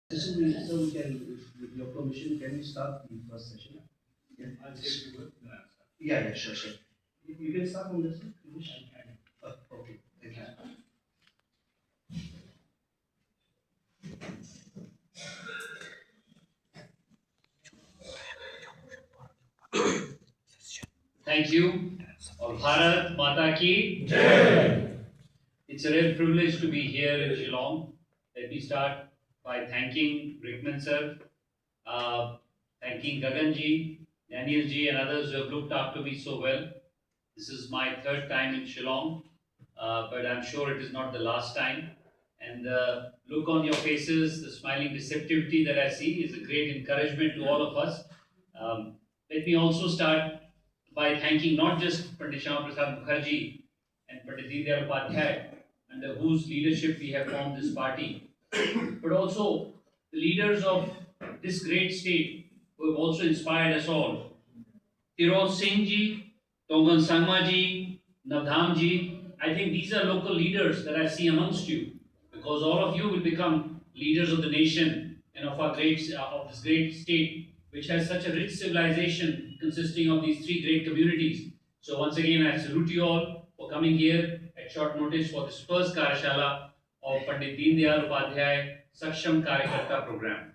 So we can, with your permission, can we start the first session? Yeah. I'll take you with the answer. Yeah, sure, sure. You can start on this. If you wish. Okay, thank you. Thank you. और भारत माता की जय. It's a real privilege to be here in Shillong. Let me start by thanking Rickman sir, thanking Gagan ji, Daniel ji, and others who have looked after me so well. This is my third time in Shillong, but I'm sure it is not the last time. And the look on your faces, the smiling receptivity that I see is a great encouragement to all of us. Let me also start by thanking not just Pandit Shyama Prasad Mukherjee and Pandit Deen Dayal Upadhyay, under whose leadership we have formed this party, but also the leaders of this great state who have also inspired us all. Tirot Singh ji, Tongan Sangma ji, Navdham ji, I think these are local leaders that I see amongst you, because all of you will become leaders of the nation and of our of this great state, which has such a rich civilization consisting of these three great communities. So once again, I salute you all for coming here at short notice for this first Karyashala of Pandit Deen Dayal Upadhyay Saksham Karyakarta program.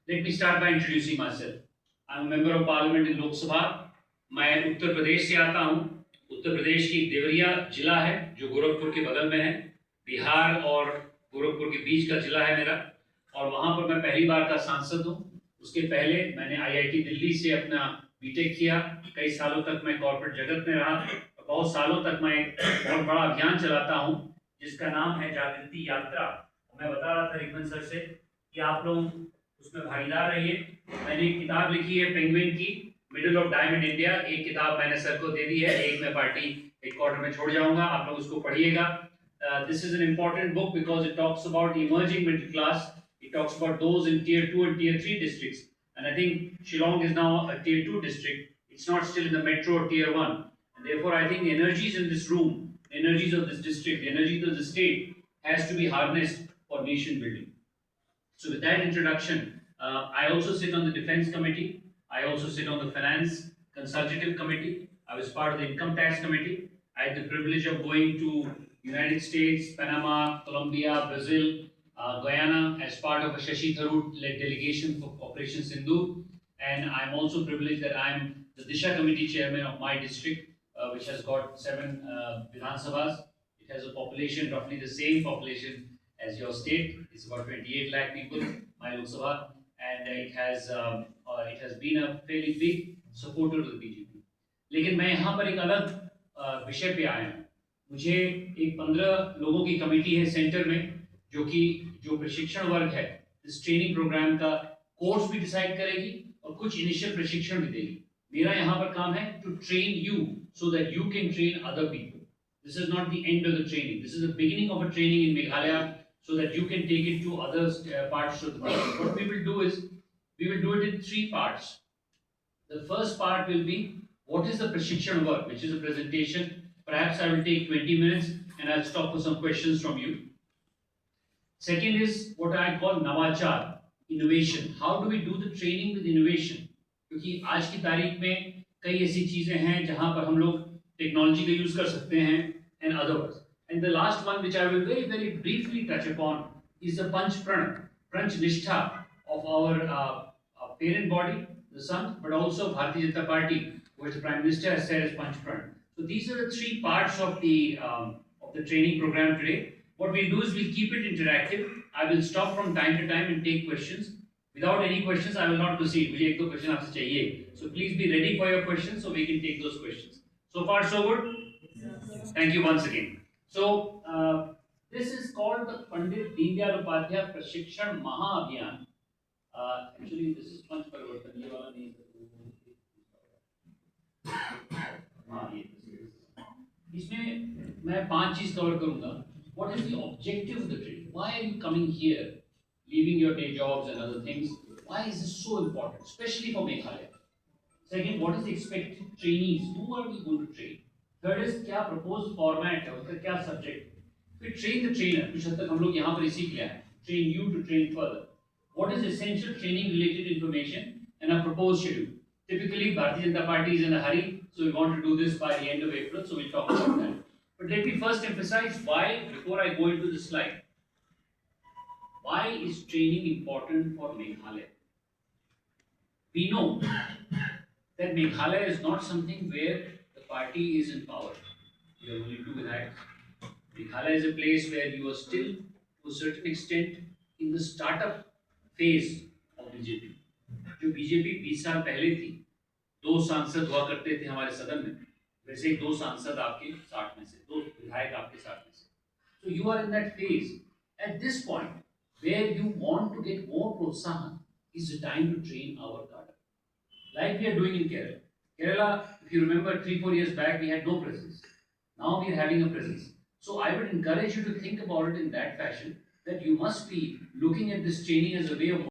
Let me start by introducing myself. I'm a member of parliament in Lok Sabha. मैं उत्तर प्रदेश से आता हूँ. उत्तर प्रदेश की देवरिया जिला है जो गोरखपुर के बगल में है. बिहार और गोरखपुर के बीच का जिला है मेरा, और वहाँ पर मैं पहली बार का सांसद हूँ. उसके पहले मैंने आईआईटी दिल्ली से अपना बीटेक किया. कई सालों तक मैं कॉर्पोरेट जगत में रहा. बहुत सालों तक मैं बहुत बड़ा अभियान चलाता हूँ जिसका नाम है जागृति यात्रा. मैं बता रहा था रिकमन सर से कि आप लोग उसमें भागीदार रहिए. मैंने एक किताब लिखी है पेंगुइन की, मिडल ऑफ डायमंड इंडिया. एक किताब मैंने सर को दे दी है, एक मैं पार्टी हेडक्वार्टर में छोड़ जाऊंगा, आप लोग उसको पढ़िएगा. This is an important book because it talks about emerging middle class. It talks about those in tier 2 and tier 3 districts, and I think Shillong is now a tier 2 district. It's not still in the metro or tier 1, and therefore I think the energies in this room, the energies of this district, the energies of the state has to be harnessed for nation building. So with that introduction, I also sit on the Defense Committee. I also sit on the Finance Consultative Committee. I was part of the Income Tax Committee. I had the privilege of going to United States, Panama, Colombia, Brazil, Guyana as part of a Shashi Tharoor-led delegation for Operation Sindhu. And I'm also privileged that I'm the Disha Committee Chairman of my district, which has got 7 Vidhan Sabhas. It has a population, roughly the same population as your state. It's about 28 lakh people, my Lok Sabha, and it has been a fairly big supporter of the BJP. लेकिन मैं यहाँ पर एक अलग विषय पे आया हूँ. मुझे एक 15 लोगों की कमेटी है सेंटर में जो प्रशिक्षण वर्ग है इस ट्रेनिंग प्रोग्राम का कोर्स भी डिसाइड करेगी और कुछ इनिशियल प्रशिक्षण भी देगी. मेरा यहाँ पर काम है to train you so that you can train other people. This is not the end of the training. This is the beginning of a training in Meghalaya so that you can take it to other parts of the world. What we will do is, we will do it in 3 parts. The first part will be, what is the Prashikshan work, which is a presentation. Perhaps I will take 20 minutes and I'll stop for some questions from you. Second is what I call Navachar, innovation. How do we do the training with innovation? क्योंकि आज की तारीख में कई ऐसी चीजें हैं जहां पर हम लोग टेक्नोलॉजी का यूज कर सकते हैं and others. And the last one, which I will very, very briefly touch upon, is the Panch Pran, Panch Nishtha of our parent body, the Sun, but also Bharatiya Janata Party, which the Prime Minister has said is Panch Pran. So these are the 3 parts of the training program today. What we'll do is we'll keep it interactive. I will stop from time to time and take questions. Without any questions, I will not proceed. मुझे 1-2 question आपसे चाहिए. So please be ready for your questions so we can take those questions. So far, so good? Thank you once again. So, this is called the Pandit Deen Dayal Upadhyay Prashikshan Maha Abhiyan. Actually, this is Panch Parivartan. ये वाला नहीं है. इसमें मैं 5 चीज cover करूंगा. What is the objective of the training? Why are you coming here, leaving your day jobs and other things? Why is this so important, especially for Meghalaya? Second, what is the expected trainees? Who are we going to train? Third is क्या proposed format है, उसका क्या subject? फिर train the trainer, कुछ हद तक हम लोग यहाँ पर सीख लिया है. Train you to train further. what is essential training related information and a proposed schedule. Typically, Bharatiya Janata Party is in a hurry, so we want to do this by the end of April, so we'll talk about that. But let me first emphasize why, before I go into the slide, why is training important for Meghalaya? We know that Meghalaya is not something where the party is in power. You have only two Vidhayaks. Meghalaya is a place where you are still, to a certain extent, in the startup phase of BJP. जो BJP 20 साल पहले थी, 2 सांसद हुआ करते थे हमारे सदन में, वैसे ही 2 सांसद आपके 60 में से, 2 विधायक आपके 60 में से. So you are in that phase. At this point, where you want to get more protsahan, is the time to train our cadre. Like we are doing in Kerala. Kerala, if you remember, 3-4 years back, we had no presence. Now we are having a presence. So I would encourage you to think about it in that fashion, that you must be looking at this training as a way of